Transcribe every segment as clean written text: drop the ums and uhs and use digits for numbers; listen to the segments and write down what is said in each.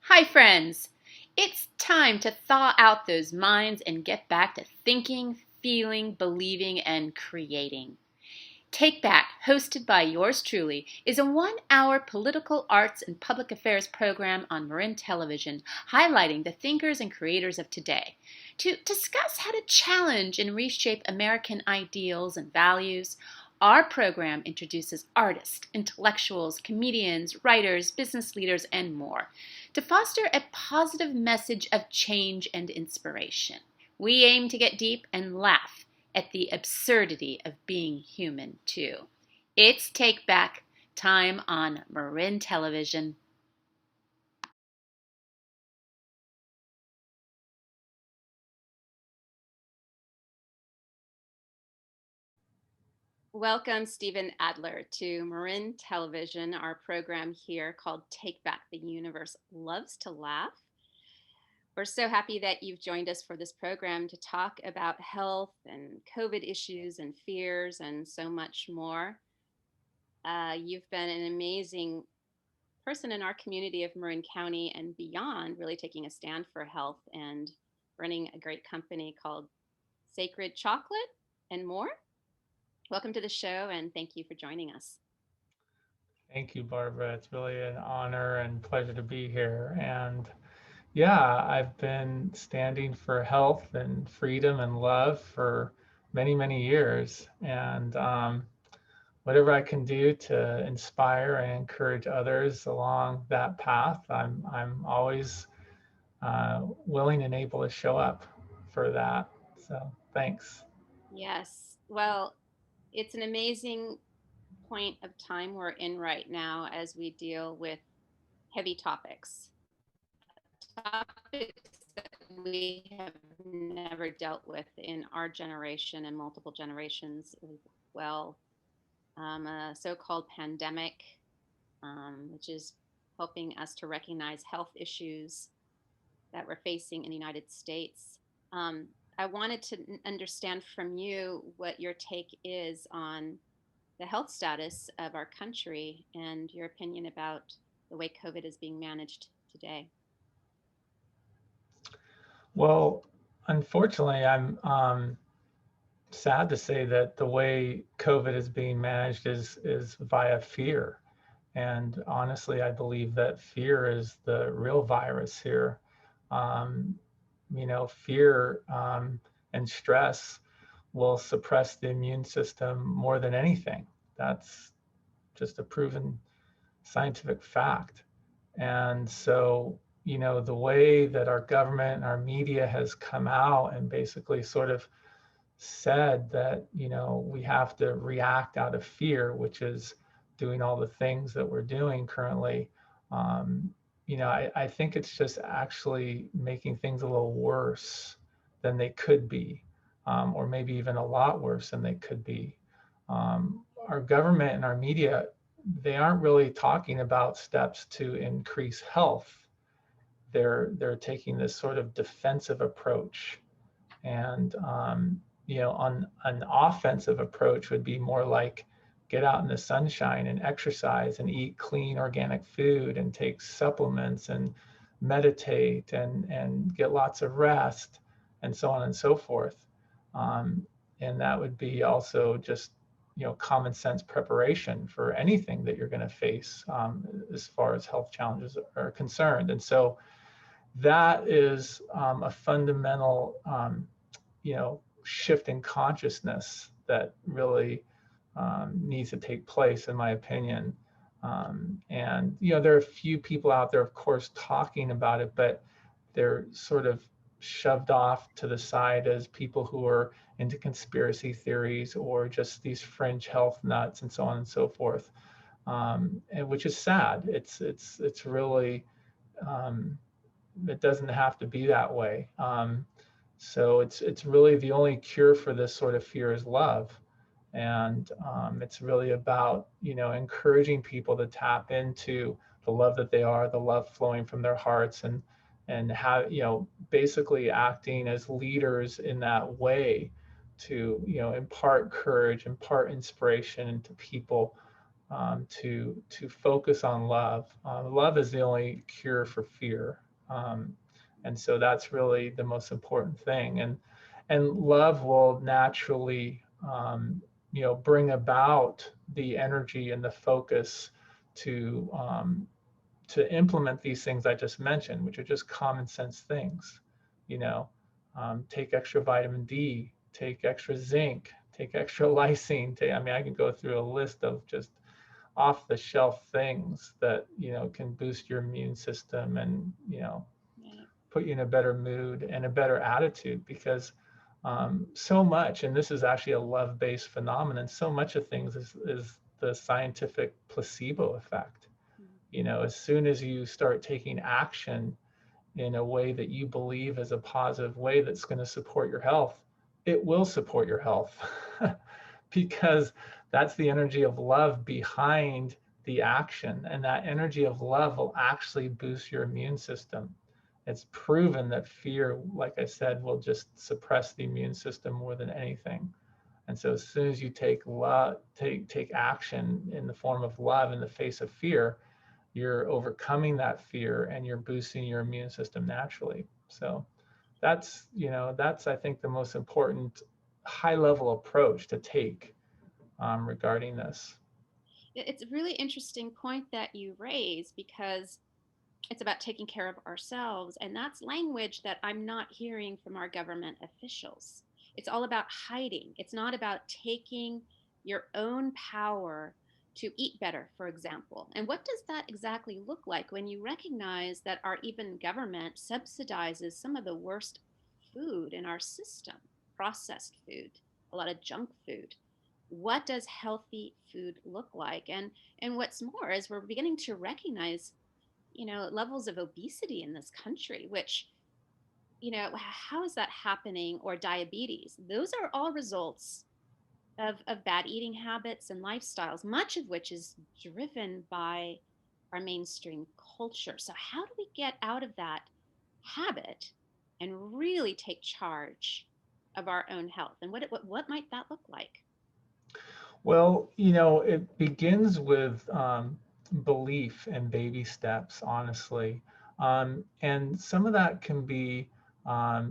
Hi, friends! It's time to thaw out those minds and get back to thinking, feeling, believing, and creating. Take Back, hosted by yours truly, is a 1 hour political arts and public affairs program on Marin Television, highlighting the thinkers and creators of today. To discuss how to challenge and reshape American ideals and values, our program introduces artists, intellectuals, comedians, writers, business leaders, and more to foster a positive message of change and inspiration. We aim to get deep and laugh at the absurdity of being human, too. It's Take Back, time on Marin Television. Welcome, Stephen Adler, to Marin Television, our program here called Take Back, the Universe Loves to Laugh. We're so happy that you've joined us for this program to talk about health and COVID issues and fears and so much more. You've been an amazing person in our community of Marin County and beyond, really taking a stand for health and running a great company called Sacred Chocolate and more. Welcome to the show, and thank you for joining us. Thank you, Barbara. It's really an honor and pleasure to be here. And yeah, I've been standing for health and freedom and love for many, many years. And whatever I can do to inspire and encourage others along that path, I'm always willing and able to show up for that. So thanks. Yes, well, it's an amazing point of time we're in right now as we deal with heavy topics that we have never dealt with in our generation and multiple generations as well. A so called pandemic, which is helping us to recognize health issues that we're facing in the United States. I wanted to understand from you what your take is on the health status of our country and your opinion about the way COVID is being managed today. Well, unfortunately, I'm sad to say that the way COVID is being managed is via fear. And honestly, I believe that fear is the real virus here. Um, fear and stress will suppress the immune system more than anything. That's just a proven scientific fact. And so, the way that our government and our media has come out and basically sort of said that we have to react out of fear, which is doing all the things that we're doing currently. I think it's just actually making things a little worse than they could be, or maybe even a lot worse than they could be. Our government and our media, they aren't really talking about steps to increase health. They're taking this sort of defensive approach, and on an offensive approach would be more like get out in the sunshine and exercise and eat clean organic food and take supplements and meditate and get lots of rest and so on and so forth. And that would be also just common sense preparation for anything that you're going to face as far as health challenges are concerned. And so that is a fundamental shift in consciousness that really needs to take place, in my opinion. And there are a few people out there, of course, talking about it, but they're sort of shoved off to the side as people who are into conspiracy theories or just these fringe health nuts and so on and so forth. And which is sad. It's really it doesn't have to be that way. So it's really the only cure for this sort of fear is love, and it's really about encouraging people to tap into the love that they are, the love flowing from their hearts, and how basically acting as leaders in that way to impart courage, impart inspiration into people, to focus on love. Love is the only cure for fear, and so that's really the most important thing. And love will naturally, bring about the energy and the focus to to implement these things I just mentioned, which are just common sense things. You know, take extra vitamin D, take extra zinc, take extra lysine. I mean, I can go through a list of just off the shelf things that can boost your immune system and Right. put you in a better mood and a better attitude because so much, and this is actually a love-based phenomenon, so much of things is the scientific placebo effect. As soon as you start taking action in a way that you believe is a positive way that's going to support your health, it will support your health because that's the energy of love behind the action. And that energy of love will actually boost your immune system. It's proven that fear, like I said, will just suppress the immune system more than anything. And so as soon as you take love, take action in the form of love in the face of fear, you're overcoming that fear and you're boosting your immune system naturally. So that's I think the most important high level approach to take regarding this. It's a really interesting point that you raise because it's about taking care of ourselves. And that's language that I'm not hearing from our government officials. It's all about hiding. It's not about taking your own power to eat better, for example. And what does that exactly look like when you recognize that our even government subsidizes some of the worst food in our system, processed food, a lot of junk food? What does healthy food look like? And what's more is we're beginning to recognize levels of obesity in this country, which, how is that happening? Or diabetes. Those are all results of bad eating habits and lifestyles, much of which is driven by our mainstream culture. So, how do we get out of that habit and really take charge of our own health? And what might that look like? Well, it begins with belief and baby steps, honestly. And some of that can be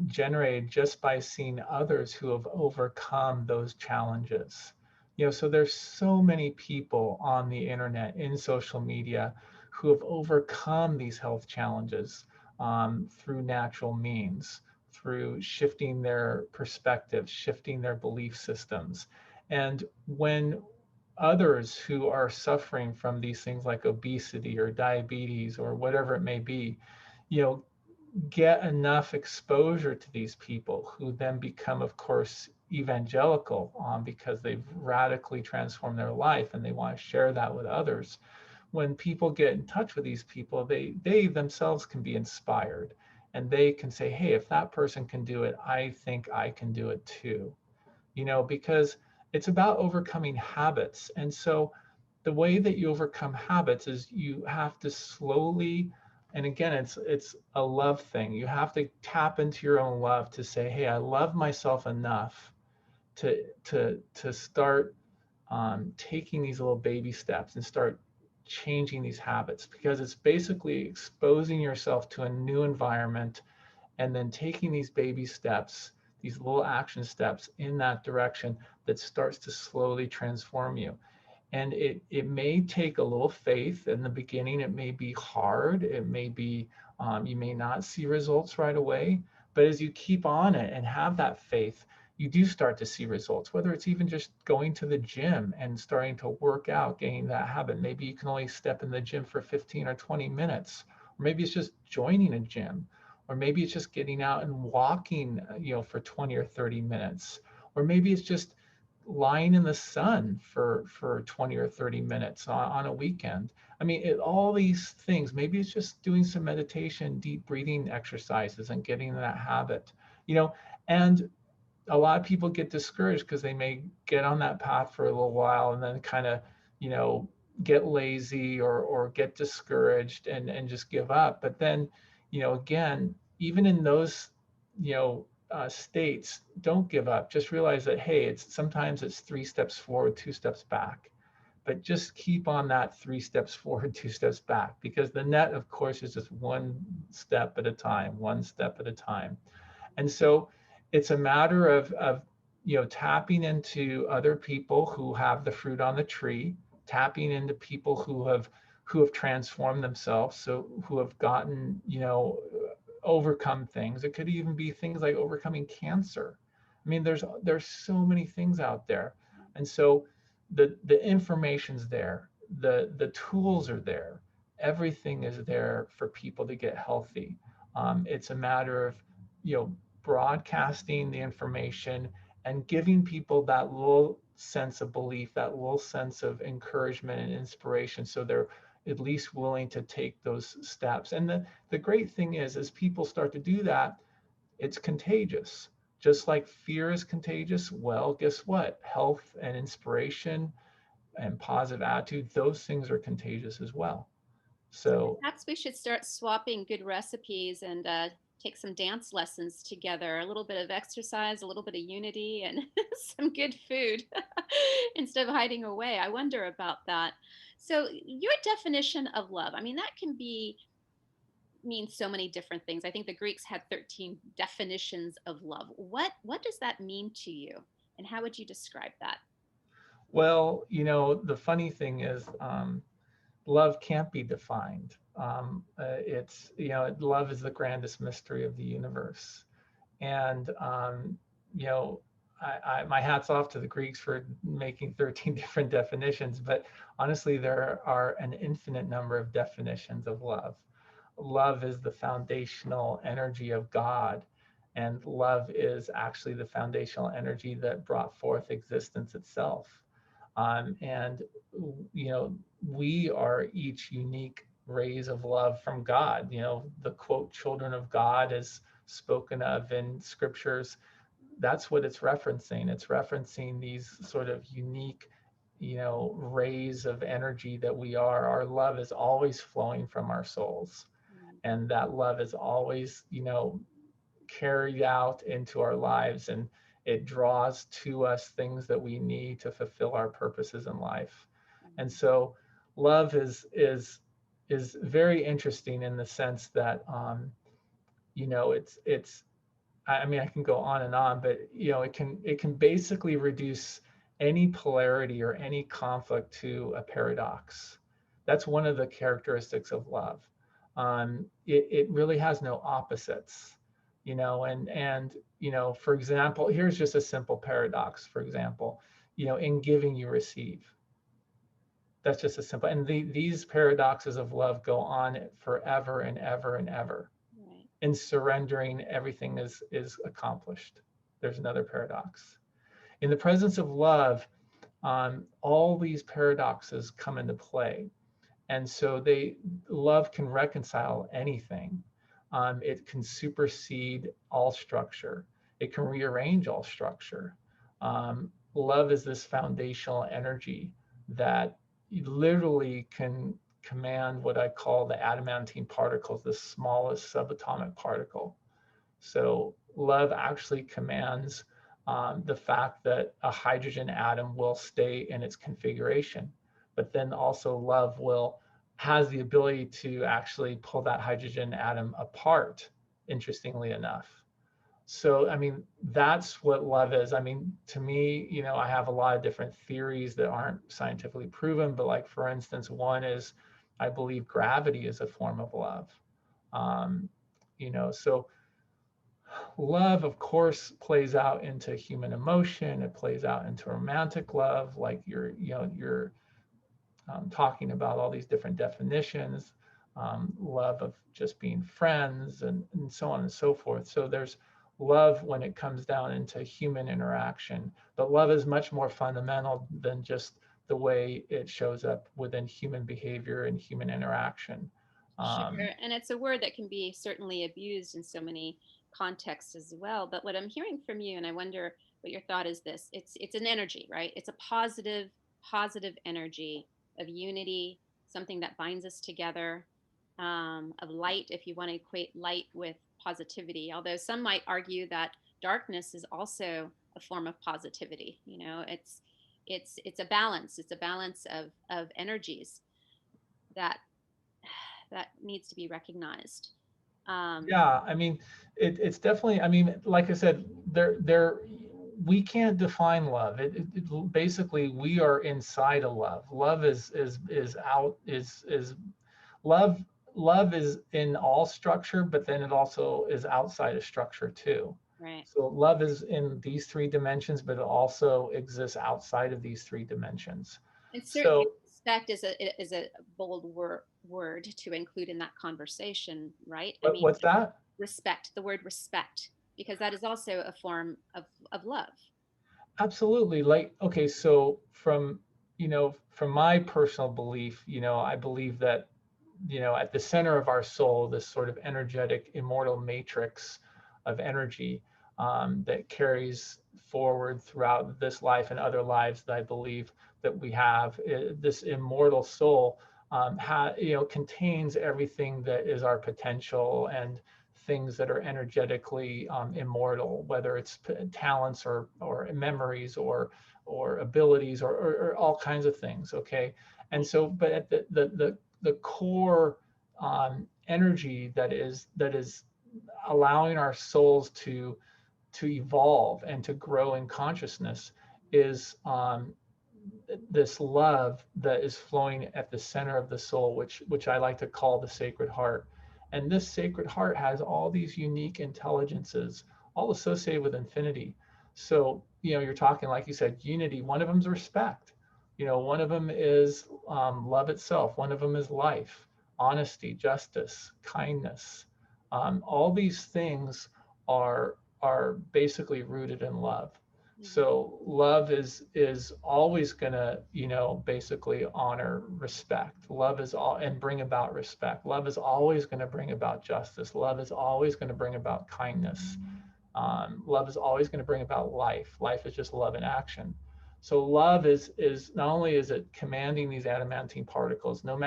generated just by seeing others who have overcome those challenges. So there's so many people on the internet, in social media, who have overcome these health challenges through natural means, through shifting their perspectives, shifting their belief systems. And when others who are suffering from these things like obesity or diabetes or whatever it may be, you know, get enough exposure to these people who then become, of course, evangelical because they've radically transformed their life and they want to share that with others. When people get in touch with these people, they themselves can be inspired and they can say, hey, if that person can do it, I think I can do it too. Because it's about overcoming habits. And so the way that you overcome habits is you have to slowly, and again, it's a love thing. You have to tap into your own love to say, hey, I love myself enough to start taking these little baby steps and start changing these habits, because it's basically exposing yourself to a new environment and then taking these baby steps, these little action steps in that direction that starts to slowly transform you. And it may take a little faith in the beginning. It may be hard. It may be, you may not see results right away. But as you keep on it and have that faith, you do start to see results, whether it's even just going to the gym and starting to work out, gaining that habit. Maybe you can only step in the gym for 15 or 20 minutes, or maybe it's just joining a gym, or maybe it's just getting out and walking, for 20 or 30 minutes, or maybe it's just lying in the sun for 20 or 30 minutes on a weekend. I mean, all these things, maybe it's just doing some meditation, deep breathing exercises and getting that habit, and a lot of people get discouraged because they may get on that path for a little while and then kind of, you know, get lazy or get discouraged and just give up. But then, again, even in those, states, don't give up. Just realize that, hey, it's sometimes it's 3 steps forward, 2 steps back. but just keep on that 3 steps forward, 2 steps back, because the net, of course, is just one step at a time, one step at a time. And so it's a matter of tapping into other people who have the fruit on the tree, tapping into people who have transformed themselves, so who have gotten, overcome things. It could even be things like overcoming cancer. I mean, there's so many things out there. And so the information's there, the tools are there, everything is there for people to get healthy. It's a matter of, you know, broadcasting the information and giving people that little sense of belief, that little sense of encouragement and inspiration, so they're at least willing to take those steps. And the great thing is, as people start to do that, it's contagious. Just like fear is contagious, well, guess what? Health and inspiration and positive attitude, those things are contagious as well. So So perhaps we should start swapping good recipes and take some dance lessons together, a little bit of exercise, a little bit of unity, and some good food instead of hiding away. I wonder about that. So, your definition of love, I mean, that can be mean so many different things. I think the Greeks had 13 definitions of love. What does that mean to you? And how would you describe that? well, the funny thing is, love can't be defined. It's, love is the grandest mystery of the universe. And, you know, my hat's off to the Greeks for making 13 different definitions, but honestly, there are an infinite number of definitions of love. Love is the foundational energy of God, and love is actually the foundational energy that brought forth existence itself. And we are each unique rays of love from God. The quote "children of God" is spoken of in scriptures. That's what it's referencing. It's referencing these sort of unique, rays of energy that we are. Our love is always flowing from our souls, Mm. and that love is always, carried out into our lives, and it draws to us things that we need to fulfill our purposes in life. And so love is very interesting in the sense that, it's I mean, I can go on and on, but it can basically reduce any polarity or any conflict to a paradox. That's one of the characteristics of love. It really has no opposites, and for example, here's just a simple paradox. For example, in giving you receive. That's just a simple, and these paradoxes of love go on forever and ever and ever. Right. In surrendering, everything is accomplished. There's another paradox. In the presence of love, all these paradoxes come into play, and so love can reconcile anything. It can supersede all structure. It can rearrange all structure. Love is this foundational energy that literally can command what I call the adamantine particles, the smallest subatomic particle. So love actually commands the fact that a hydrogen atom will stay in its configuration, but then also love has the ability to actually pull that hydrogen atom apart, interestingly enough. So, I mean, that's what love is. I mean, to me, I have a lot of different theories that aren't scientifically proven, but like, for instance, one is I believe gravity is a form of love. Um, so love, of course, plays out into human emotion. It plays out into romantic love, like you're talking about all these different definitions, love of just being friends, and so on and so forth. So there's love when it comes down into human interaction, but love is much more fundamental than just the way it shows up within human behavior and human interaction. Sure. Um, And it's a word that can be certainly abused in so many contexts as well. But what I'm hearing from you, and I wonder what your thought is this, it's an energy, right? It's a positive energy of unity, something that binds us together, of light, if you want to equate light with positivity. Although some might argue that darkness is also a form of positivity. It's It's a balance. It's a balance of energies that that needs to be recognized. Yeah, I mean, it's definitely, I mean, like I said, we can't define love. Basically, we are inside of love. Love is out, is love, love is in all structure, but then it also is outside of structure too. Right. So love is in these three dimensions, but it also exists outside of these three dimensions. And certainly So respect is a bold word to include in that conversation, right? I mean, what's that? respect, the word respect, because that is also a form of love. Absolutely. Like, okay, so from my personal belief, I believe that, at the center of our soul, this sort of energetic, immortal matrix of energy that carries forward throughout this life and other lives that I believe that we have, this immortal soul contains everything that is our potential and things that are energetically immortal, whether it's talents or memories or abilities or all kinds of things. Okay, and Right. so, but at the core energy that is allowing our souls to evolve and to grow in consciousness is this love that is flowing at the center of the soul, which I like to call the Sacred Heart. And this Sacred Heart has all these unique intelligences, all associated with infinity. So, you're talking, like you said, unity. One of them is respect. One of them is love itself. One of them is life, honesty, justice, kindness. All these things are basically rooted in love. Mhm. So love is always going to, basically honor respect. Love is all and bring about respect. Love is always going to bring about justice. Love is always going to bring about kindness. Love is always going to bring about life. Life is just love in action. So love is not only is it commanding these adamantine particles, not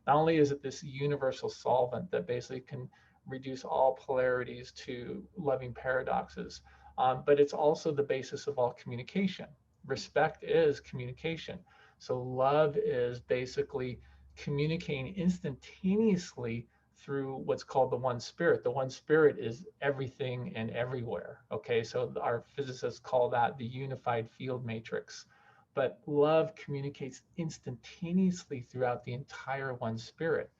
only is it this universal solvent that basically can reduce all polarities to loving paradoxes, but it's also the basis of all communication. Respect is communication. So love is basically communicating instantaneously through what's called the one spirit. The one spirit is everything and everywhere. Okay, so our physicists call that the unified field matrix. But love communicates instantaneously throughout the entire one spirit.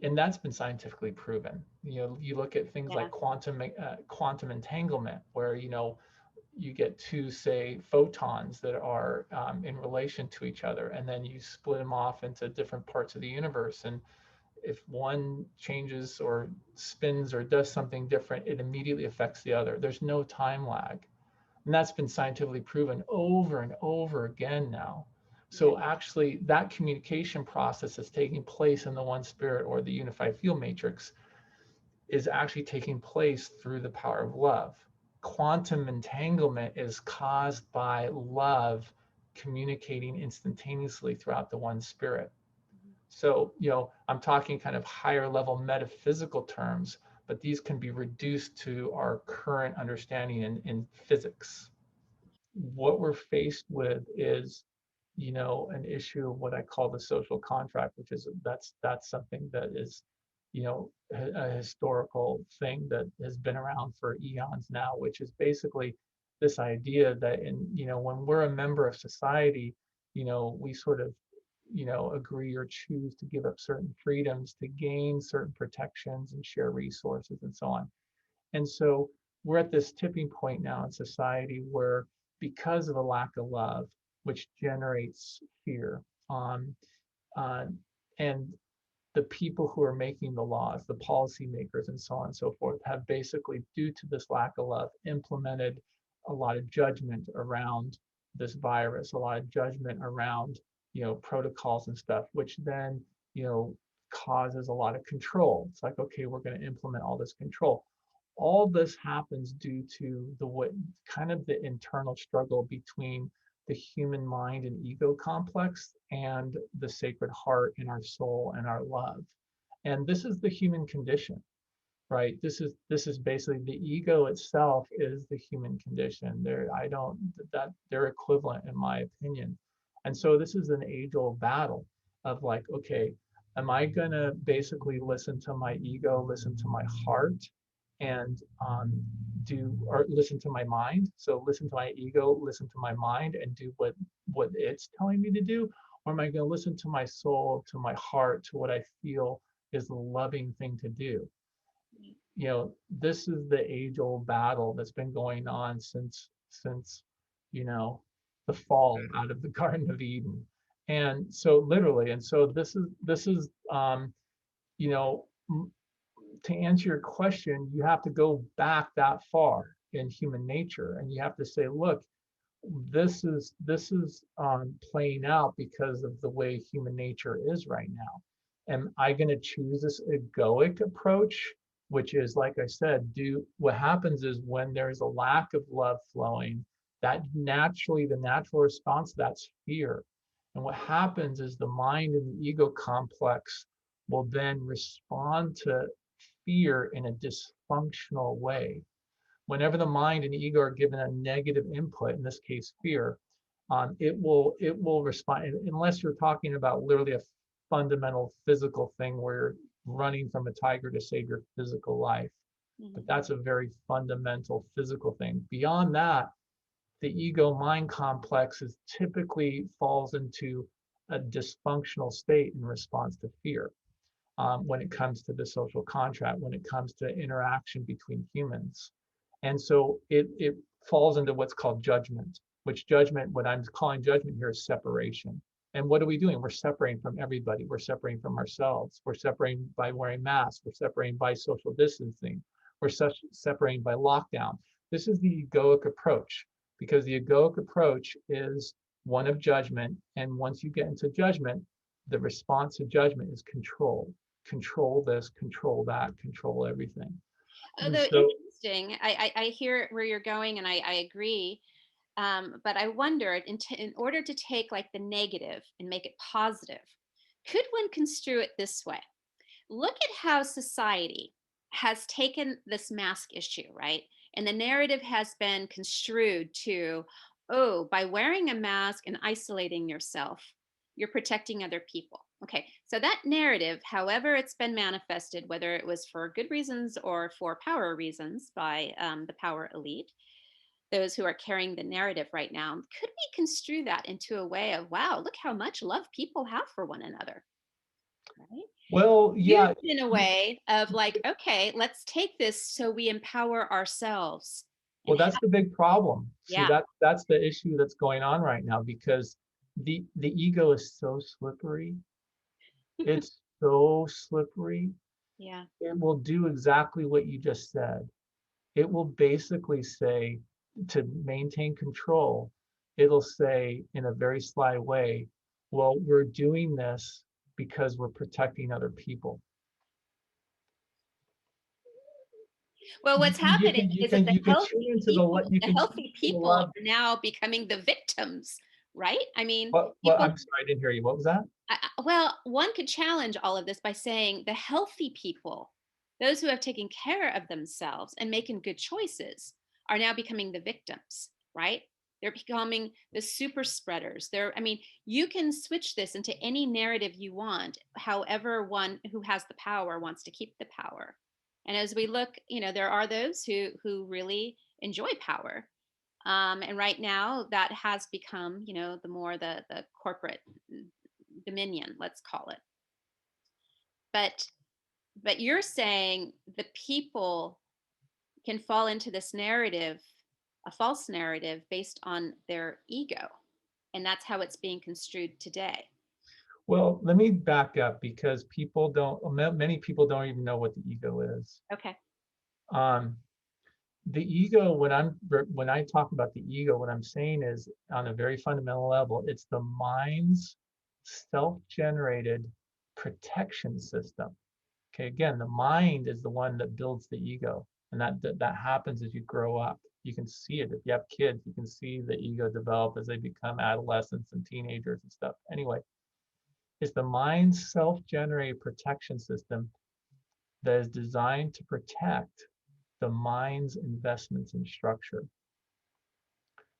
And that's been scientifically proven. You look at things Yeah. like quantum entanglement, where you get two, say, photons that are in relation to each other, and then you split them off into different parts of the universe. And if one changes or spins or does something different, it immediately affects the other. There's no time lag. And that's been scientifically proven over and over again now. Yeah. So actually, that communication process that's taking place in the one spirit or the unified field matrix is actually taking place through the power of love. Quantum entanglement is caused by love communicating instantaneously throughout the one spirit. Mhm. So, I'm talking kind of higher level metaphysical terms, but these can be reduced to our current understanding in physics. What we're faced with is, an issue of what I call the social contract, which is that's something that is, a historical thing that has been around for eons now, which is basically this idea that when we're a member of society, we sort of, agree or choose to give up certain freedoms to gain certain protections and share resources and so on. And so we're at this tipping point now in society where, because of a lack of love, which generates fear, uh, and the people who are making the laws, the policymakers, and so on and so forth, have basically, due to this lack of love, implemented a lot of judgment around this virus, a lot of judgment around, protocols and stuff, which then, causes a lot of control. It's like, okay, we're going to implement all this control. All this happens due to the what kind of the internal struggle between the human mind and ego complex and the Sacred Heart in our soul and our love. And this is the human condition. right? This is basically the ego itself is the human condition. I don't that they're equivalent in my opinion. And so this is an age-old battle of like, okay, am I gonna basically listen to my ego, listen to my heart, and do or listen to my mind? So listen to my ego, listen to my mind, and do what it's telling me to do, or am I gonna listen to my soul, to my heart, to what I feel is the loving thing to do? This is the age-old battle that's been going on since you know the fall out of the Garden of Eden. And so literally, and so this is you know to answer your question, you have to go back that far in human nature, and you have to say, look, this is playing out because of the way human nature is right now. Am I going to choose this egoic approach, which is, like I said, what happens is when there's a lack of love flowing, that naturally the natural response to that's fear. And what happens is the mind and the ego complex will then respond to fear in a dysfunctional way. Whenever the mind and ego are given a negative input, in this case fear, it will respond, unless you're talking about literally a fundamental physical thing where you're running from a tiger to save your physical life. But that's a very fundamental physical thing. Beyond that, the ego mind complex is typically falls into a dysfunctional state in response to fear. When it comes to the social contract, when it comes to interaction between humans. And so it falls into what's called judgment, which judgment, what I'm calling judgment here is separation. And what are we doing? We're separating from everybody. We're separating from ourselves. We're separating by wearing masks. We're separating by social distancing. We're separating by lockdown. This is the egoic approach, because the egoic approach is one of judgment. And once you get into judgment, the response to judgment is control. Control this, control that, control everything. And Although so, interesting, I hear where you're going, and I agree. But I wondered, in order to take like the negative and make it positive, could one construe it this way? Look at how society has taken this mask issue, right? And the narrative has been construed to, oh, by wearing a mask and isolating yourself, you're protecting other people. Okay, so that narrative, however it's been manifested, whether it was for good reasons or for power reasons by the power elite, those who are carrying the narrative right now, could we construe that into a way of, wow, look how much love people have for one another, right? well, Used yeah, in a way of like, okay, let's take this so we empower ourselves. And well, that's the big problem. See, yeah, that's the issue that's going on right now, because the ego is so slippery. It's so slippery. yeah. It will do exactly what you just said. It will basically say, to maintain control, it'll say in a very sly way, well, we're doing this because we're protecting other people. Well, You what's can you happening can you is that can the you can tune healthy into people, you the can tune healthy into the people love. are now becoming the victims, right? I mean, What people, I'm sorry, I didn't hear you. What was that? well, one could challenge all of this by saying the healthy people, those who have taken care of themselves and making good choices, are now becoming the victims, right? They're becoming the super spreaders. I mean, you can switch this into any narrative you want, however, one who has the power wants to keep the power. And as we look, there are those who really enjoy power. And right now, that has become, the corporate dominion, let's call it. But you're saying the people can fall into this narrative, a false narrative based on their ego, and that's how it's being construed today. Well, let me back up, because many people don't even know what the ego is. Okay. Um, the ego, when I talk about the ego, what I'm saying is, on a very fundamental level, it's the mind's self-generated protection system. Okay, again, the mind is the one that builds the ego, and that happens as you grow up. You can see it. If you have kids, you can see the ego develop as they become adolescents and teenagers and stuff. Anyway, it's the mind's self-generated protection system that is designed to protect the mind's investments in structure.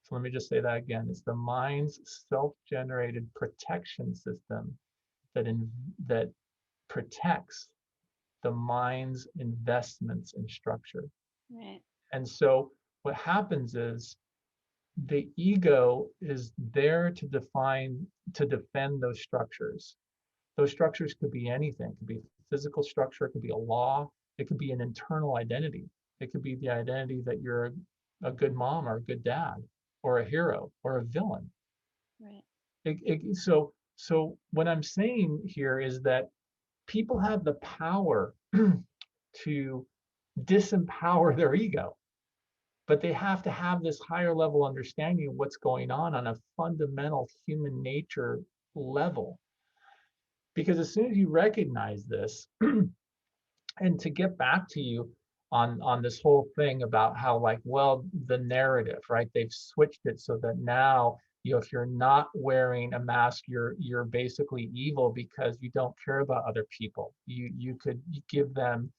So let me just say that again. It's the mind's self-generated protection system that protects the mind's investments in structure. Right. And so what happens is the ego is there to defend those structures. Those structures could be anything. It could be physical structure, it could be a law, it could be an internal identity. It could be the identity that you're a good mom or a good dad or a hero or a villain. Right. So what I'm saying here is that people have the power to disempower their ego, but they have to have this higher level understanding of what's going on a fundamental human nature level. Because as soon as you recognize this, and to get back to you on this whole thing about how, like, well, the narrative, right, they've switched it so that now, if you're not wearing a mask, you're basically evil because you don't care about other people. You could give them,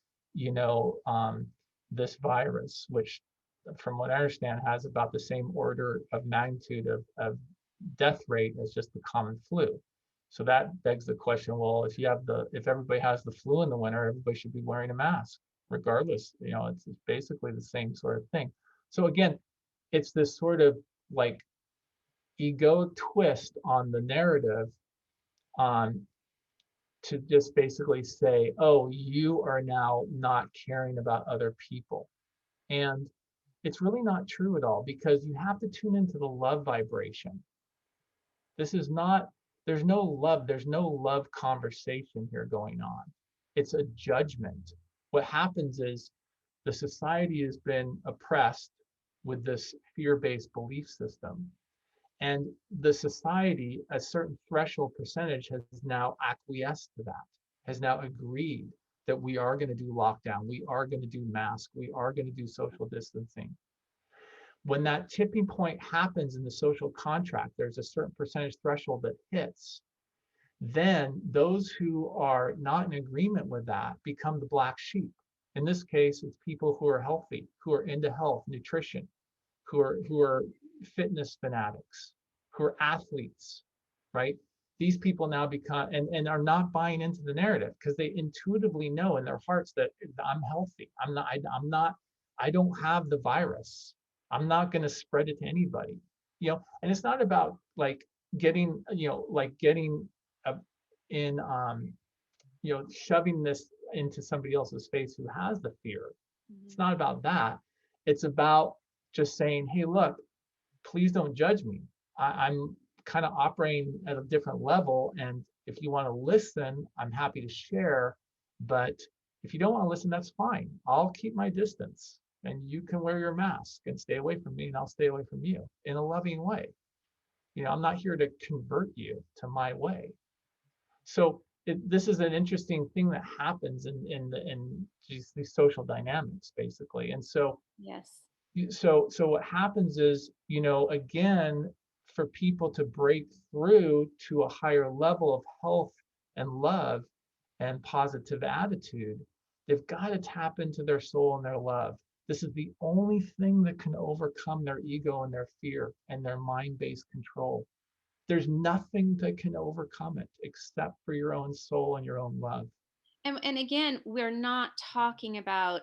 this virus, which from what I understand has about the same order of magnitude of death rate as just the common flu. So that begs the question, well, if everybody has the flu in the winter, everybody should be wearing a mask, regardless. It's basically the same sort of thing. So again, it's this sort of like ego twist on the narrative, um, to just basically say, oh, you are now not caring about other people. And it's really not true at all, because you have to tune into the love vibration. This is not, there's no love conversation here going on. It's a judgment. What happens is the society has been oppressed with this fear-based belief system. And the society, a certain threshold percentage, has now acquiesced to that, has now agreed that we are going to do lockdown, we are going to do mask, we are going to do social distancing. When that tipping point happens in the social contract, there's a certain percentage threshold that hits. Then those who are not in agreement with that become the black sheep. In this case, it's people who are healthy, who are into health, nutrition, who are fitness fanatics, who are athletes, right? These people now become and are not buying into the narrative because they intuitively know in their hearts that I'm healthy. I don't have the virus. I'm not going to spread it to anybody. And it's not about like getting a, in shoving this into somebody else's face who has the fear. It's not about that. It's about just saying, hey, look, please don't judge me. I'm kind of operating at a different level. And if you want to listen, I'm happy to share. But if you don't want to listen, that's fine. I'll keep my distance and you can wear your mask and stay away from me and I'll stay away from you in a loving way. I'm not here to convert you to my way. So this is an interesting thing that happens in these social dynamics, basically. And so Yes. so what happens is, again, for people to break through to a higher level of health and love and positive attitude, they've got to tap into their soul and their love. This is the only thing that can overcome their ego and their fear and their mind-based control. There's nothing that can overcome it except for your own soul and your own love. And again, we're not talking about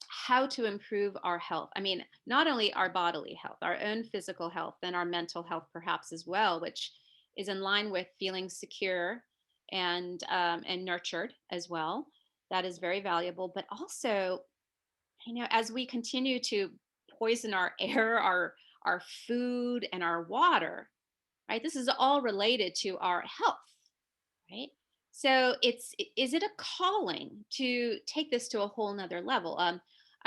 how to improve our health. I mean, not only our bodily health, our own physical health, and our mental health, perhaps as well, which is in line with feeling secure and nurtured as well. That is very valuable. But also, as we continue to poison our air, our food, and our water, right? This is all related to our health, right? So is it a calling to take this to a whole nother level? I'm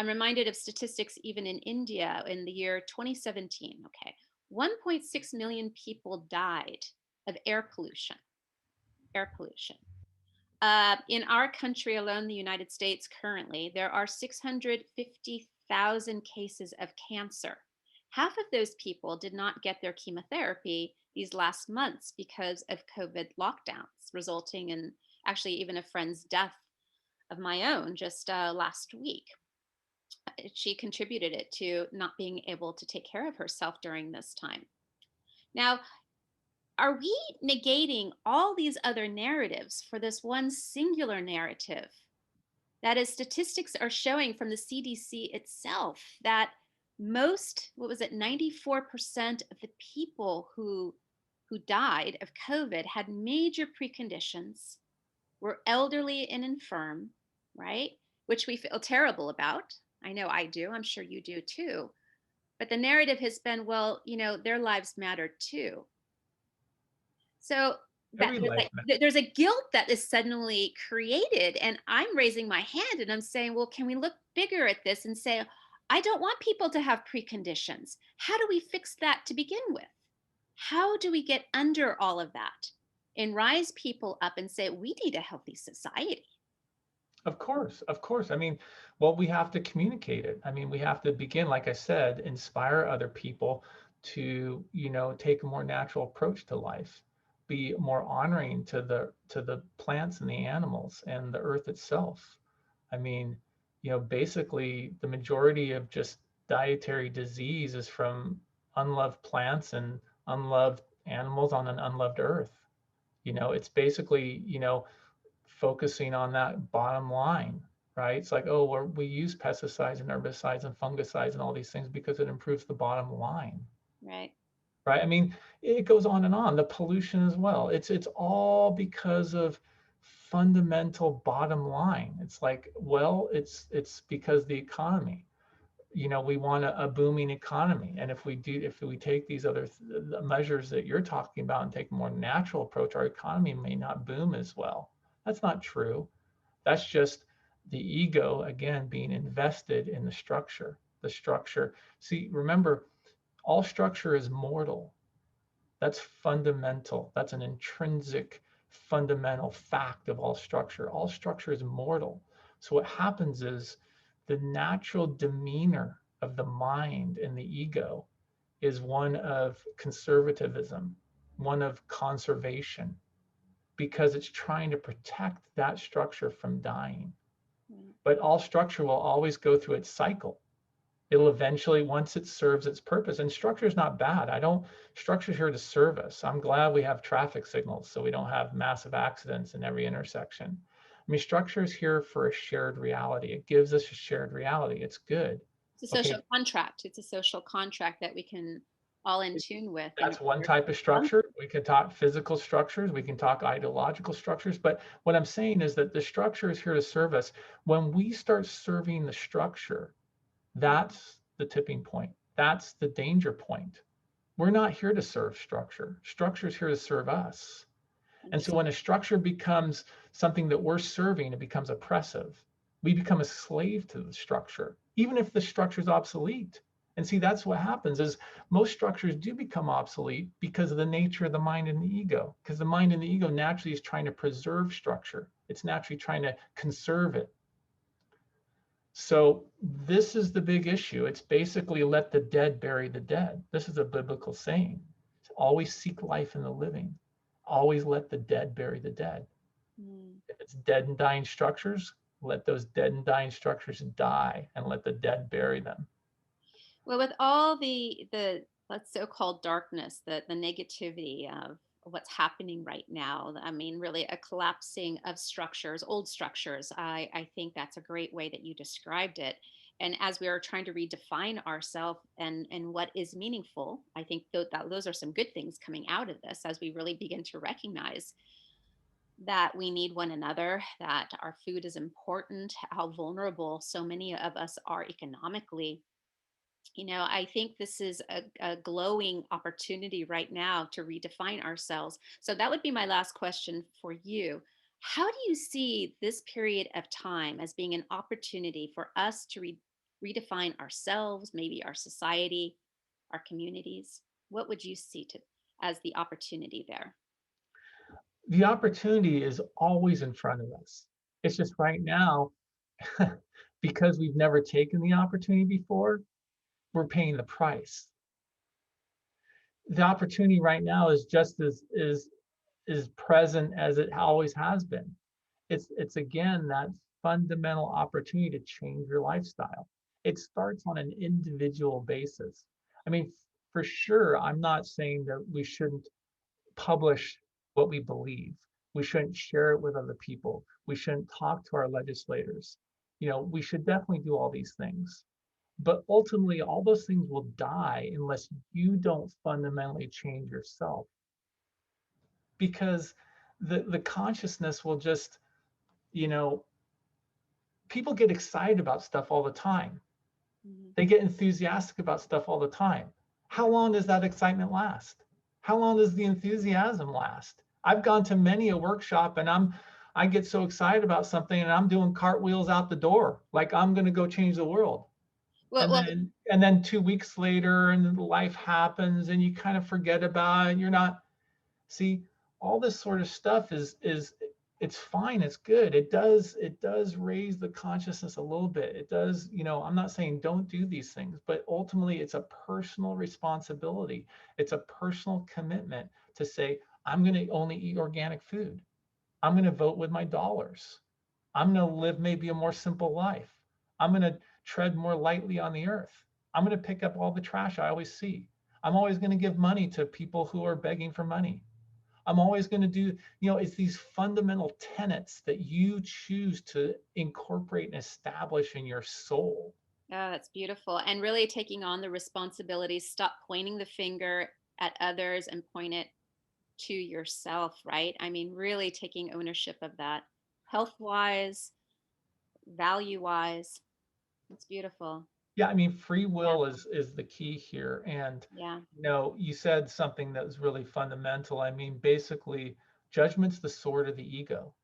reminded of statistics even in India in the year 2017. Okay, 1.6 million people died of air pollution. Air pollution. In our country alone, the United States, currently, there are 650,000 cases of cancer. Half of those people did not get their chemotherapy these last months because of COVID lockdowns, resulting in actually even a friend's death of my own just last week. She contributed it to not being able to take care of herself during this time. Now, are we negating all these other narratives for this one singular narrative? That is, statistics are showing from the CDC itself that most, what was it, 94% of the people who died of COVID had major preconditions, were elderly and infirm, right? Which we feel terrible about. I know I do. I'm sure you do too. But the narrative has been, well, their lives matter too. So that Every life there's a guilt that is suddenly created, and I'm raising my hand and I'm saying, well, can we look bigger at this and say, I don't want people to have preconditions. How do we fix that to begin with? How do we get under all of that and rise people up and say, we need a healthy society? Of course, of course. I mean, well, we have to communicate it. I mean, we have to begin, like I said, inspire other people to, take a more natural approach to life, be more honoring to the plants and the animals and the earth itself. I mean, basically the majority of just dietary disease is from unloved plants and unloved animals on an unloved earth. It's basically, focusing on that bottom line, right? It's like, oh, we use pesticides and herbicides and fungicides and all these things because it improves the bottom line, Right. right? I mean, it goes on and on. The pollution as well. It's all because of fundamental bottom line. It's like, well, it's because the economy. We want a booming economy, and if we take these other the measures that you're talking about and take a more natural approach, our economy may not boom as well. That's not true. That's just the ego, again, being invested in the structure. The structure. See, remember, all structure is mortal. That's fundamental. That's an intrinsic, fundamental fact of all structure. All structure is mortal. So what happens is the natural demeanor of the mind and the ego is one of conservatism, one of conservation, because it's trying to protect that structure from dying. But all structure will always go through its cycle. It'll eventually, once it serves its purpose, and structure is not bad. Structure's here to serve us. I'm glad we have traffic signals so we don't have massive accidents in every intersection. I mean, structure is here for a shared reality. It gives us a shared reality. It's good. It's a social contract. It's a social contract that we can all in tune with. That's one type of structure. We can talk physical structures. We can talk ideological structures. But what I'm saying is that the structure is here to serve us. When we start serving the structure, that's the tipping point. That's the danger point. We're not here to serve structure. Structure is here to serve us. And so when a structure becomes something that we're serving, it becomes oppressive. We become a slave to the structure, even if the structure is obsolete. And see, that's what happens is most structures do become obsolete because of the nature of the mind and the ego, because the mind and the ego naturally is trying to preserve structure. It's naturally trying to conserve it. So this is the big issue. It's basically let the dead bury the dead. This is a biblical saying. Always seek life in the living. Always let the dead bury the dead. If it's dead and dying structures, let those dead and dying structures die and let the dead bury them. Well, with all the so-called darkness, the negativity of what's happening right now, I mean, really a collapsing of structures, old structures. I think that's a great way that you described it. And as we are trying to redefine ourselves and what is meaningful, I think those are some good things coming out of this as we really begin to recognize that we need one another, that our food is important, how vulnerable so many of us are economically. I think this is a glowing opportunity right now to redefine ourselves. So that would be my last question for you. How do you see this period of time as being an opportunity for us to redefine ourselves, maybe our society, our communities? What would you see as the opportunity there? The opportunity is always in front of us. It's just right now, because we've never taken the opportunity before, we're paying the price. The opportunity right now is just as present as it always has been. It's again fundamental opportunity to change your lifestyle. It starts on an individual basis. I mean, for sure, I'm not saying that we shouldn't publish what we believe. We shouldn't share it with other people. We shouldn't talk to our legislators. We should definitely do all these things. But ultimately, all those things will die unless you don't fundamentally change yourself. Because the consciousness will just, you know, people get excited about stuff all the time. They get enthusiastic about stuff all the time. How long does that excitement last? How long does the enthusiasm last? I've gone to many a workshop and I get so excited about something and I'm doing cartwheels out the door, like I'm going to go change the world. And then 2 weeks later, and life happens, and you kind of forget about it. And you're not. See, all this sort of stuff is it's fine. It's good. It does raise the consciousness a little bit. It does. I'm not saying don't do these things, but ultimately, it's a personal responsibility. It's a personal commitment to say, I'm going to only eat organic food. I'm going to vote with my dollars. I'm going to live maybe a more simple life. I'm going to tread more lightly on the earth. I'm going to pick up all the trash I always see. I'm always going to give money to people who are begging for money. I'm always going to do, it's these fundamental tenets that you choose to incorporate and establish in your soul. Oh, that's beautiful. And really taking on the responsibility, stop pointing the finger at others and point it to yourself, right? I mean, really taking ownership of that, health wise, value wise. It's beautiful. Yeah, I mean, free Yeah. will is the key here. And Yeah. you said something that was really fundamental. I mean, basically, judgment's the sword of the ego.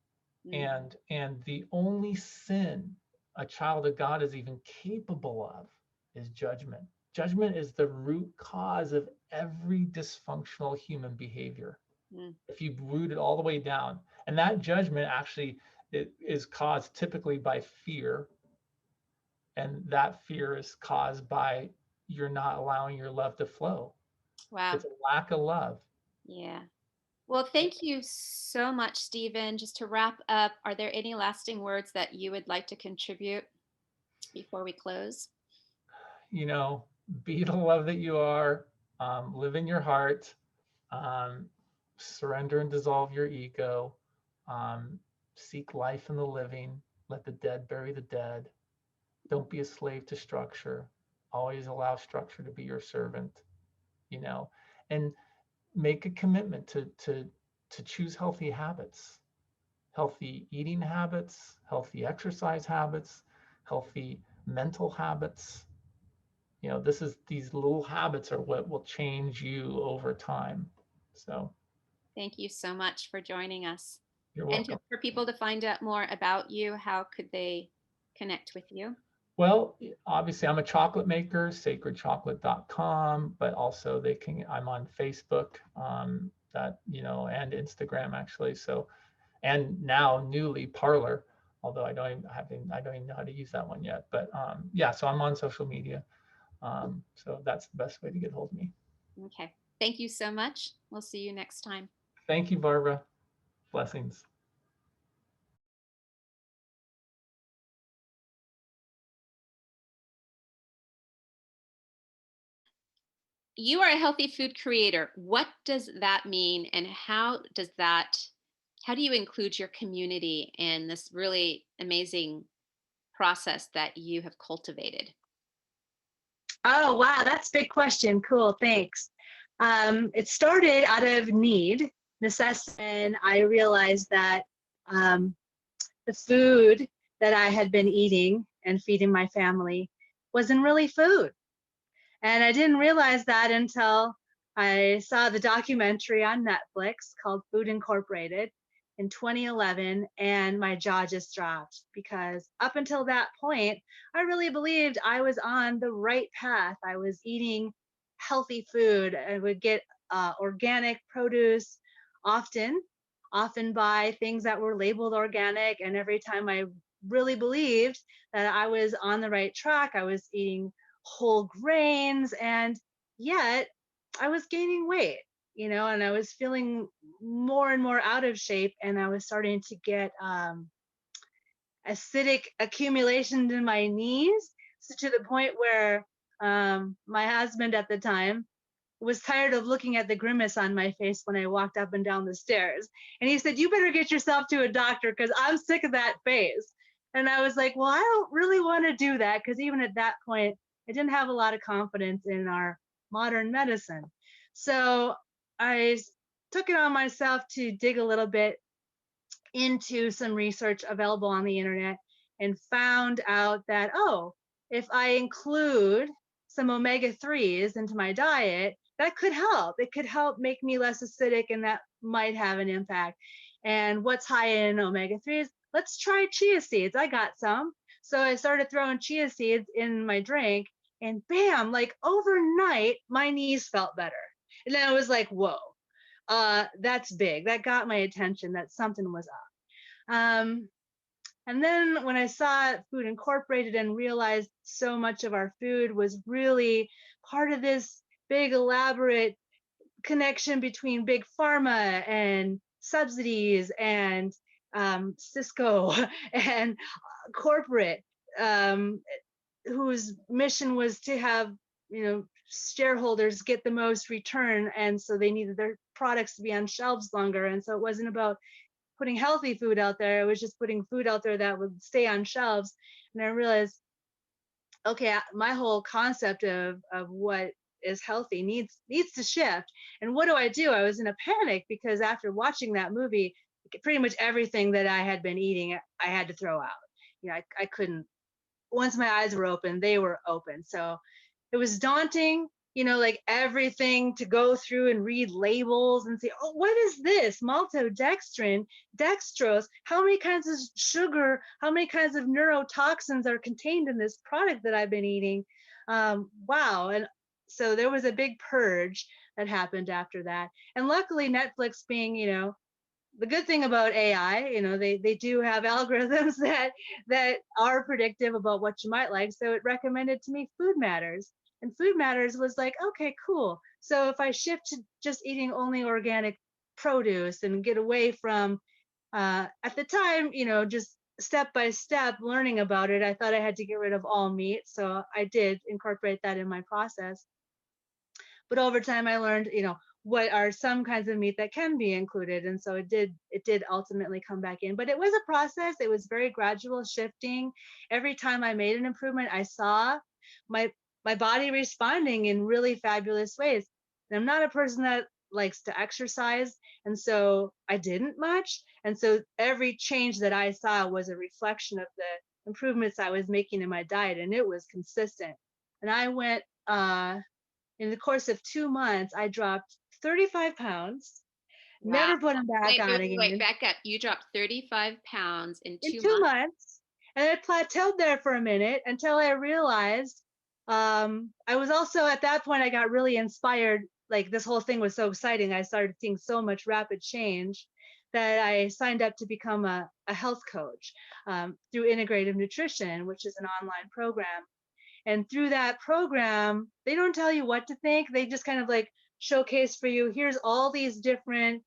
Mm. And the only sin a child of God is even capable of is judgment. Judgment is the root cause of every dysfunctional human behavior. Mm. If you root it all the way down, and that judgment actually is caused typically by fear, and that fear is caused by you're not allowing your love to flow. Wow. It's a lack of love. Yeah. Well, thank you so much, Stephen. Just to wrap up, are there any lasting words that you would like to contribute before we close? Be the love that you are, live in your heart, um, surrender and dissolve your ego, um, seek life in the living, let the dead bury the dead. Don't be a slave to structure. Always allow structure to be your servant, and make a commitment to choose healthy habits, healthy eating habits, healthy exercise habits, healthy mental habits. These little habits are what will change you over time. So Thank you so much for joining us. you're And welcome. for people to find out more about you, how could they connect with you? Well, obviously I'm a chocolate maker, sacredchocolate.com, but also I'm on Facebook, and Instagram actually. So, and now newly Parlor, although I don't even know how to use that one yet, but yeah, so I'm on social media. So that's the best way to get hold of me. Okay. Thank you so much. We'll see you next time. Thank you, Barbara. Blessings. You are a healthy food creator. What does that mean? And how do you include your community in this really amazing process that you have cultivated? Oh, wow, that's a big question. Cool, thanks. It started out of necessity, and I realized that um, the food that I had been eating and feeding my family wasn't really food. And I didn't realize that until I saw the documentary on Netflix called Food Incorporated in 2011, and my jaw just dropped because up until that point, I really believed I was on the right path. I was eating healthy food. I would get organic produce often, often buy things that were labeled organic. And every time I really believed that I was on the right track, I was eating whole grains, and yet I was gaining weight, and I was feeling more and more out of shape, and I was starting to get acidic accumulation in my knees, so to the point where my husband at the time was tired of looking at the grimace on my face when I walked up and down the stairs. And he said, "You better get yourself to a doctor because I'm sick of that face." And I was like, well, I don't really want to do that because even at that point, I didn't have a lot of confidence in our modern medicine. So I took it on myself to dig a little bit into some research available on the internet and found out that, oh, if I include some omega-3s into my diet, that could help. It could help make me less acidic, and that might have an impact. And what's high in omega-3s? Let's try chia seeds. I got some. So I started throwing chia seeds in my drink, and bam, like overnight, my knees felt better. And then I was like, whoa, that's big. That got my attention that something was up. And then when I saw Food Incorporated and realized so much of our food was really part of this big elaborate connection between big pharma and subsidies and Cisco and corporate, whose mission was to have, shareholders get the most return, and so they needed their products to be on shelves longer. And so it wasn't about putting healthy food out there. It was just putting food out there that would stay on shelves. And I realized, okay, my whole concept of what is healthy needs to shift. And what do? I was in a panic because after watching that movie, pretty much everything that I had been eating, I had to throw out. I couldn't. Once my eyes were open, they were open. So it was daunting, like everything to go through and read labels and say, oh, what is this? Maltodextrin, dextrose, how many kinds of sugar, how many kinds of neurotoxins are contained in this product that I've been eating? Wow. And so there was a big purge that happened after that. And luckily, Netflix being, the good thing about AI, they do have algorithms that are predictive about what you might like. So it recommended to me Food Matters. And Food Matters was like, okay, cool. So if I shift to just eating only organic produce and get away from, at the time, just step by step learning about it, I thought I had to get rid of all meat. So I did incorporate that in my process. But over time, I learned, what are some kinds of meat that can be included. And so it did ultimately come back in. But it was a process. It was very gradual shifting. Every time I made an improvement, I saw my body responding in really fabulous ways. And I'm not a person that likes to exercise, and so I didn't much. And so every change that I saw was a reflection of the improvements I was making in my diet, and it was consistent. And I went in the course of 2 months, I dropped 35 pounds, Wow. never put them back on again. Back up. You dropped 35 pounds in in 2 2 months. months. And it plateaued there for a minute until I realized, I was also at that point, I got really inspired. Like this whole thing was so exciting. I started seeing so much rapid change that I signed up to become a health coach through Integrative Nutrition, which is an online program. And through that program, they don't tell you what to think. They just kind of like showcase for you, here's all these different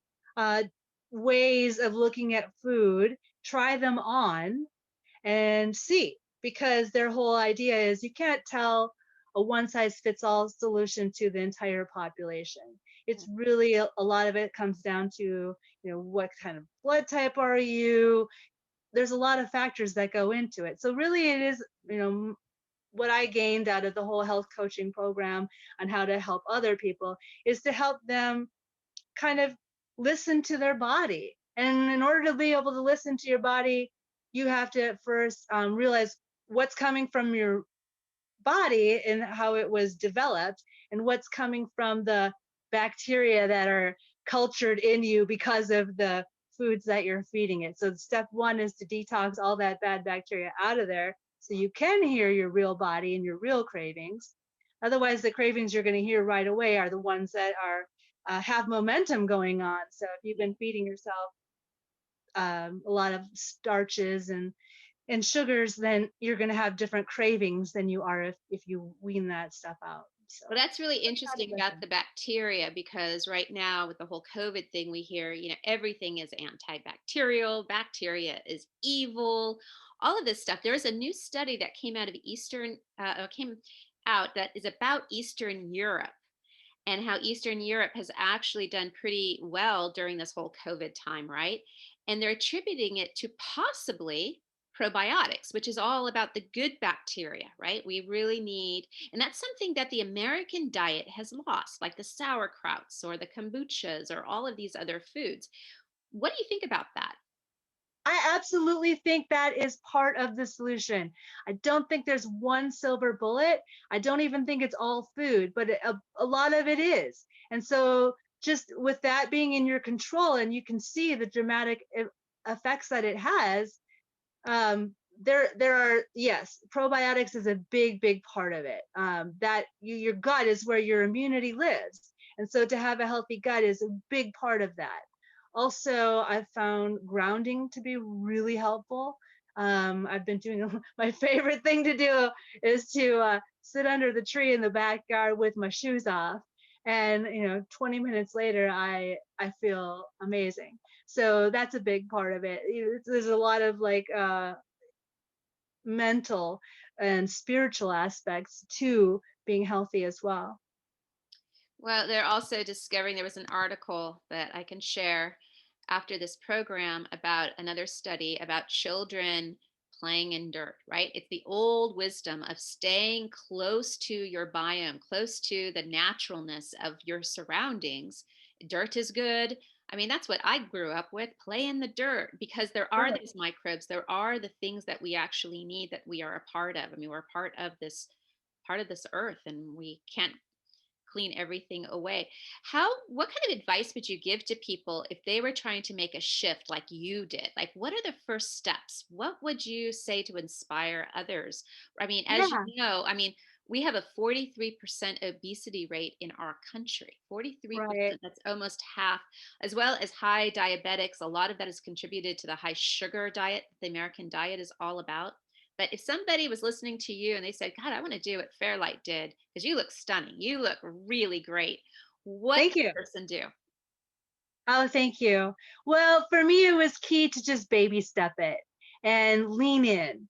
ways of looking at food, try them on and see. Because their whole idea is you can't tell a one size fits all solution to the entire population. It's really a lot of it comes down to, what kind of blood type are you? There's a lot of factors that go into it. So really it is, what I gained out of the whole health coaching program on how to help other people is to help them kind of listen to their body. And in order to be able to listen to your body, you have to first realize what's coming from your body and how it was developed, and what's coming from the bacteria that are cultured in you because of the foods that you're feeding it. So step one is to detox all that bad bacteria out of there so you can hear your real body and your real cravings. Otherwise, the cravings you're going to hear right away are the ones that are have momentum going on. So if you've been feeding yourself a lot of starches and sugars, then you're going to have different cravings than you are if you wean that stuff out. So well, that's really interesting about the bacteria, because right now with the whole COVID thing, we hear, everything is antibacterial, bacteria is evil, all of this stuff. There is a new study that came out of came out that is about Eastern Europe, and how Eastern Europe has actually done pretty well during this whole COVID time, right? And they're attributing it to possibly probiotics, which is all about the good bacteria, right? We really need, and that's something that the American diet has lost, like the sauerkrauts or the kombuchas or all of these other foods. What do you think about that? I absolutely think that is part of the solution. I don't think there's one silver bullet. I don't even think it's all food, but a lot of it is. And so, just with that being in your control, and you can see the dramatic effects that it has, there are, yes, probiotics is a big part of it. That your gut is where your immunity lives, and so to have a healthy gut is a big part of that. Also, I've found grounding to be really helpful. I've been doing my favorite thing to do is to sit under the tree in the backyard with my shoes off, and 20 minutes later, I feel amazing. So that's a big part of it. There's a lot of like mental and spiritual aspects to being healthy as well. Well, they're also discovering, there was an article that I can share after this program about another study about children playing in dirt, right? It's the old wisdom of staying close to your biome, close to the naturalness of your surroundings. Dirt is good. I mean, that's what I grew up with, play in the dirt, because there are Sure. these microbes, there are the things that we actually need, that we are a part of. I mean, we're part of this earth, and we can't clean everything away. What kind of advice would you give to people if they were trying to make a shift like you did? Like, what are the first steps? What would you say to inspire others? I mean, as you Yeah, know, I mean, we have a 43% obesity rate in our country. 43%, right. that's almost half, as well as high diabetics. A lot of that is contributed to the high sugar diet the American diet is all about. But if somebody was listening to you and they said, God, I want to do what Fairlight did, because you look stunning, you look really great, what Thank can you. a person do? Oh, thank you. Well, for me, it was key to just baby step it and lean in,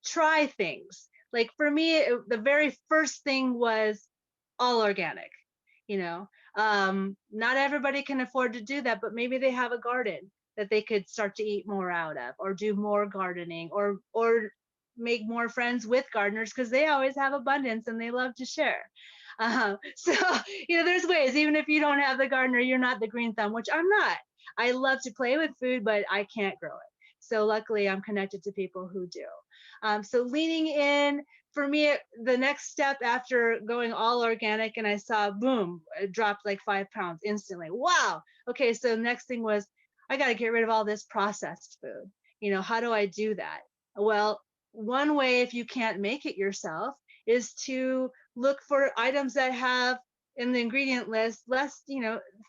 try things. Like for me, the very first thing was all organic. Not everybody can afford to do that, but maybe they have a garden that they could start to eat more out of, or do more gardening, or make more friends with gardeners because they always have abundance and they love to share. So there's ways. Even if you don't have the gardener, you're not the green thumb, which I'm not. I love to play with food, but I can't grow it. So luckily, I'm connected to people who do. So leaning in, for me, the next step after going all organic, and I saw, boom, it dropped like 5 pounds instantly. Wow. Okay, so next thing was, I got to get rid of all this processed food. How do I do that? Well, one way, if you can't make it yourself, is to look for items that have in the ingredient list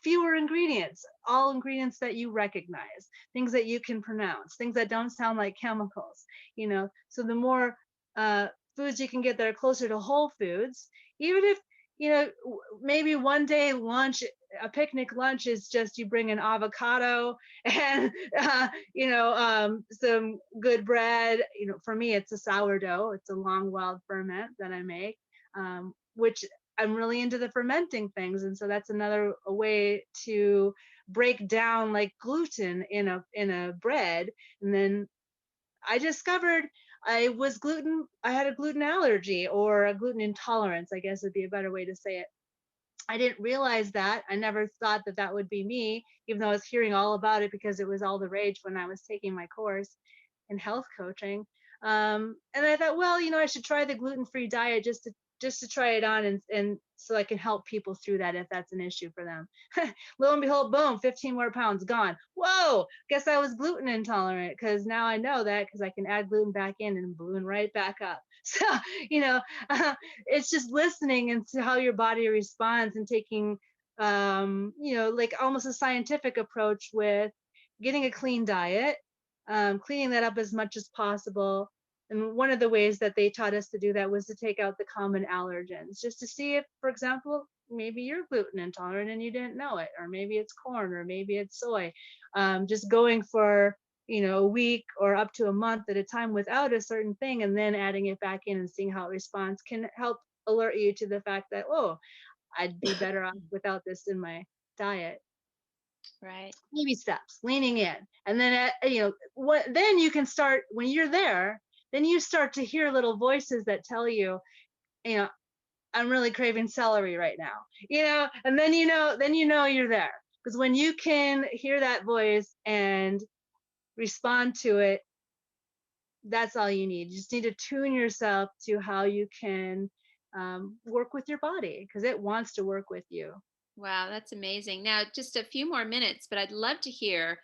fewer ingredients, all ingredients that you recognize, things that you can pronounce, things that don't sound like chemicals. So the more foods you can get that are closer to whole foods, even if maybe one day lunch, a picnic lunch, is just you bring an avocado and some good bread. For me, it's a sourdough. It's a long wild ferment that I make, which I'm really into the fermenting things, and so that's another way to break down like gluten in a bread. And then I discovered I had a gluten allergy, or a gluten intolerance, I guess would be a better way to say it. I didn't realize that. I never thought that that would be me, even though I was hearing all about it because it was all the rage when I was taking my course in health coaching. And I thought, well, I should try the gluten-free diet just to try it on, and so I can help people through that if that's an issue for them. Lo and behold, boom, 15 more pounds gone. Whoa, guess I was gluten intolerant, because now I know that, because I can add gluten back in and balloon right back up. So, it's just listening into how your body responds, and taking, like almost a scientific approach with getting a clean diet, cleaning that up as much as possible. And one of the ways that they taught us to do that was to take out the common allergens, just to see if, for example, maybe you're gluten intolerant and you didn't know it, or maybe it's corn, or maybe it's soy. Just going for, a week or up to a month at a time without a certain thing, and then adding it back in and seeing how it responds can help alert you to the fact that, oh, I'd be better off without this in my diet. Right. Baby steps, leaning in. And then, then you can start, when you're there, then you start to hear little voices that tell you, I'm really craving celery right now, and then you're there. Because when you can hear that voice and respond to it, that's all you need. You just need to tune yourself to how you can work with your body, because it wants to work with you. Wow, that's amazing. Now, just a few more minutes, but I'd love to hear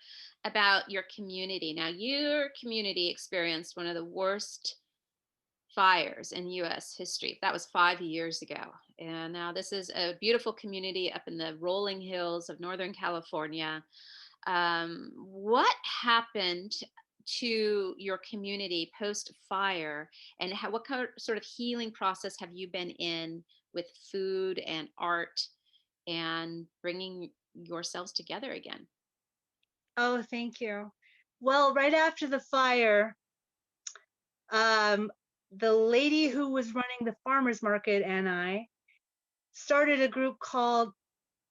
about your community. Now, your community experienced one of the worst fires in US history. That was 5 years ago. And now this is a beautiful community up in the rolling hills of Northern California. What happened to your community post fire, and what sort of healing process have you been in with food and art and bringing yourselves together again? Oh, thank you. Well, right after the fire, the lady who was running the farmers market and I started a group called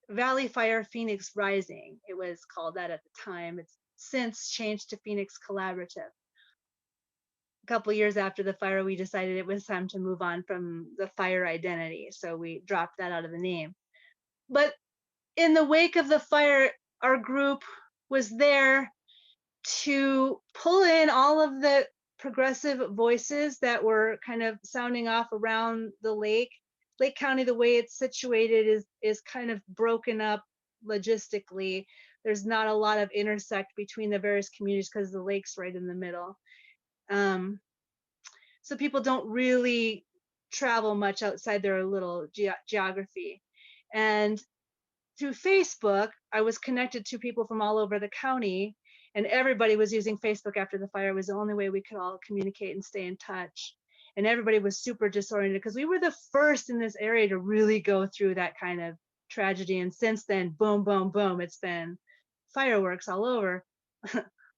Valley Fire Phoenix Rising. It was called that at the time. It's since changed to Phoenix Collaborative. A couple years after the fire, we decided it was time to move on from the fire identity, so we dropped that out of the name. But in the wake of the fire, our group was there to pull in all of the progressive voices that were kind of sounding off around the lake. Lake County, the way it's situated, is kind of broken up logistically. There's not a lot of intersect between the various communities because the lake's right in the middle. So people don't really travel much outside their little geography. And through Facebook, I was connected to people from all over the county, and everybody was using Facebook after the fire. It was the only way we could all communicate and stay in touch. And everybody was super disoriented because we were the first in this area to really go through that kind of tragedy. And since then, boom, boom, boom, it's been fireworks all over,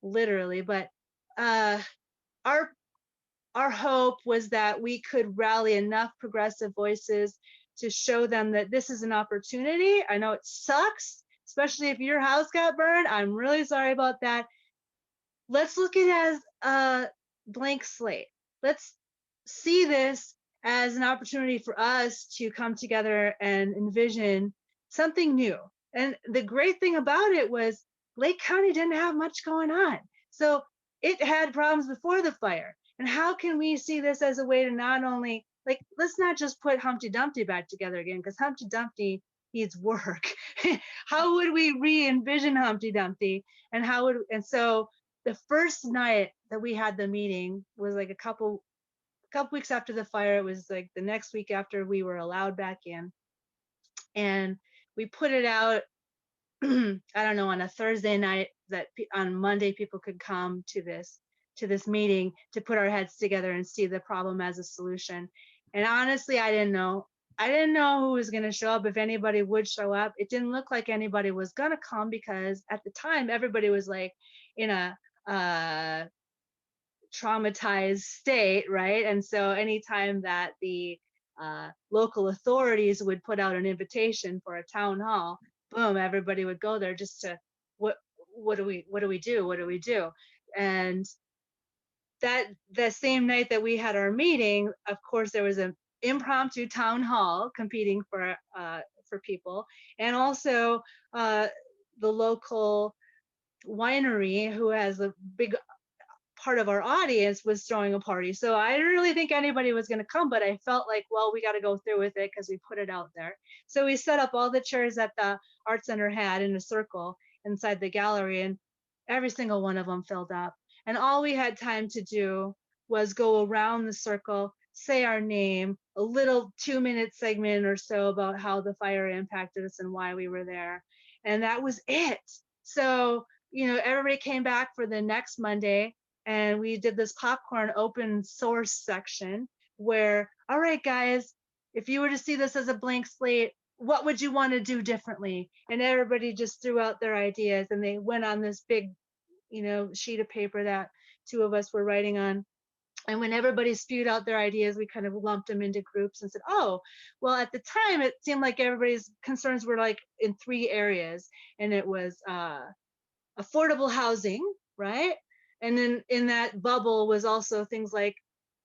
literally. But our hope was that we could rally enough progressive voices to show them that this is an opportunity. I know it sucks, especially if your house got burned. I'm really sorry about that. Let's look at it as a blank slate. Let's see this as an opportunity for us to come together and envision something new. And the great thing about it was Lake County didn't have much going on. So it had problems before the fire. And how can we see this as a way to not only, like, let's not just put Humpty Dumpty back together again, because Humpty Dumpty needs work. How would we re-envision Humpty Dumpty? And so the first night that we had the meeting was like a couple weeks after the fire. It was like the next week after we were allowed back in. And we put it out, I don't know, on a Thursday night, that on Monday people could come to this meeting to put our heads together and see the problem as a solution. And honestly, I didn't know who was going to show up, if anybody would show up. It didn't look like anybody was going to come, because at the time everybody was like in a traumatized state, right? And so anytime that the local authorities would put out an invitation for a town hall, boom, everybody would go there just to what do we do? And that same night that we had our meeting, of course, there was an impromptu town hall competing for people, and also the local winery, who has a big part of our audience, was throwing a party. So I didn't really think anybody was going to come, but I felt like, well, we got to go through with it because we put it out there. So we set up all the chairs that the art center had in a circle inside the gallery, and every single one of them filled up. And all we had time to do was go around the circle, say our name, a little 2-minute segment or so about how the fire impacted us and why we were there. And that was it. So, everybody came back for the next Monday, and we did this popcorn open source section where, all right, guys, if you were to see this as a blank slate, what would you want to do differently? And everybody just threw out their ideas, and they went on this big sheet of paper that two of us were writing on. And when everybody spewed out their ideas, we kind of lumped them into groups and said, oh, well, at the time, it seemed like everybody's concerns were like in three areas. And it was affordable housing, right? And then in that bubble was also things like,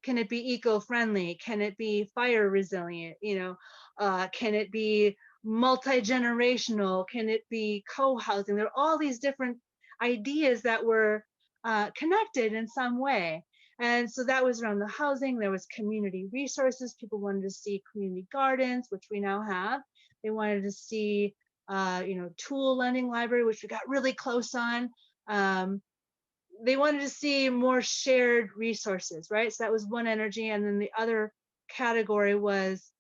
can it be eco-friendly? Can it be fire resilient? Can it be multi-generational? Can it be co-housing? There are all these different ideas that were connected in some way. And so that was around the housing. There was community resources. People wanted to see community gardens, which we now have. They wanted to see, tool lending library, which we got really close on. They wanted to see more shared resources, right? So that was one energy. And then the other category was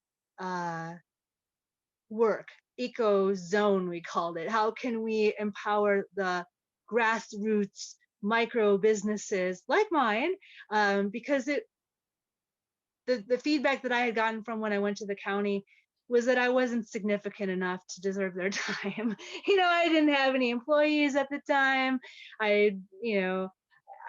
work, eco zone, we called it. How can we empower the grassroots micro businesses like mine? Because the feedback that I had gotten from when I went to the county was that I wasn't significant enough to deserve their time. I didn't have any employees at the time. I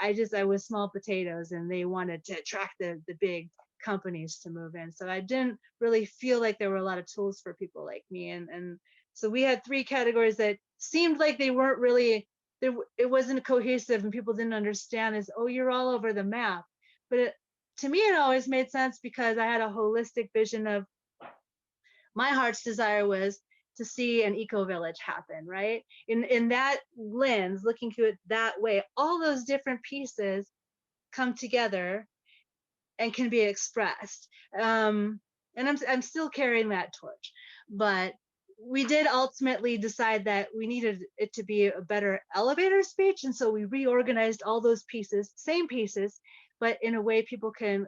was small potatoes, and they wanted to attract the big companies to move in. So I didn't really feel like there were a lot of tools for people like me. And so we had three categories that seemed like they weren't really there. It wasn't cohesive, and people didn't understand is, oh, you're all over the map. But to me, it always made sense because I had a holistic vision of my heart's desire was to see an eco village happen, right? In that lens, looking to it that way, all those different pieces come together and can be expressed. And I'm still carrying that torch, but we did ultimately decide that we needed it to be a better elevator speech, and so we reorganized all those pieces, same pieces, but in a way people can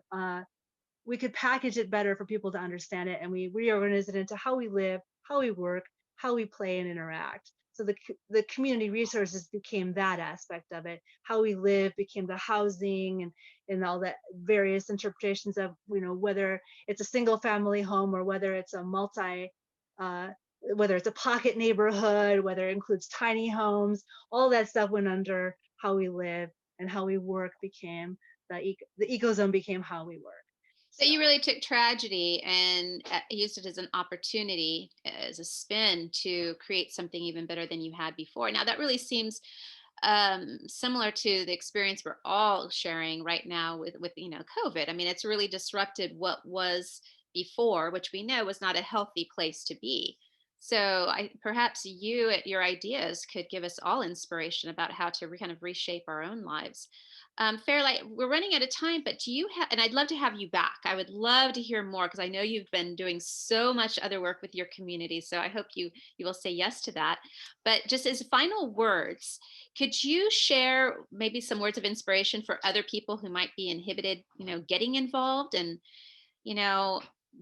we could package it better for people to understand it, and we reorganized it into how we live, how we work, how we play and interact. So the community resources became that aspect of it. How we live became the housing and all the various interpretations of, whether it's a single family home or whether it's a whether it's a pocket neighborhood, whether it includes tiny homes, all that stuff went under how we live, and how we work became the eco zone became how we work. So you really took tragedy and used it as an opportunity, as a spin to create something even better than you had before. Now that really seems similar to the experience we're all sharing right now with COVID. I mean, it's really disrupted what was before, which we know was not a healthy place to be. So perhaps your ideas could give us all inspiration about how to kind of reshape our own lives. Fairlight, we're running out of time, but do you have, and I'd love to have you back. I would love to hear more because I know you've been doing so much other work with your community. So I hope you will say yes to that. But just as final words, could you share maybe some words of inspiration for other people who might be inhibited, getting involved? And,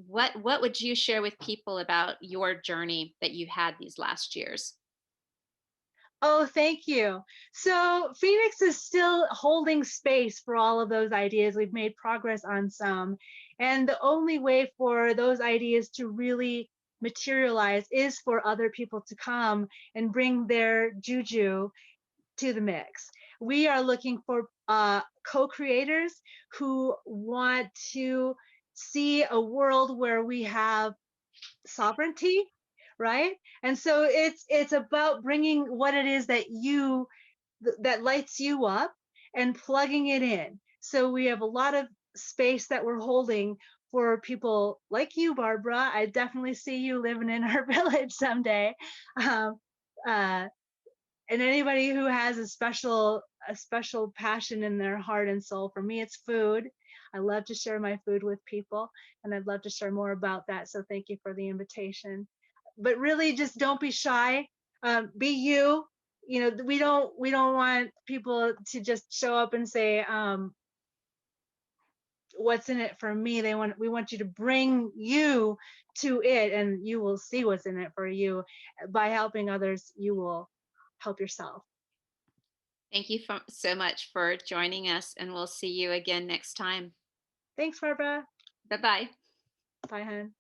what would you share with people about your journey that you had these last years? Oh, thank you. So Phoenix is still holding space for all of those ideas. We've made progress on some. And the only way for those ideas to really materialize is for other people to come and bring their juju to the mix. We are looking for co-creators who want to see a world where we have sovereignty, right? And so it's about bringing what it is that that lights you up and plugging it in. So we have a lot of space that we're holding for people like you, Barbara. I definitely see you living in our village someday. Um, uh, and anybody who has a special passion in their heart and soul. For me, it's food. I love to share my food with people, and I'd love to share more about that. So thank you for the invitation. But really, just don't be shy. Be you. We don't want people to just show up and say, what's in it for me. We want you to bring you to it, and you will see what's in it for you. By helping others, you will help yourself. Thank you so much for joining us, and we'll see you again next time. Thanks, Barbara. Bye-bye. Bye, hon.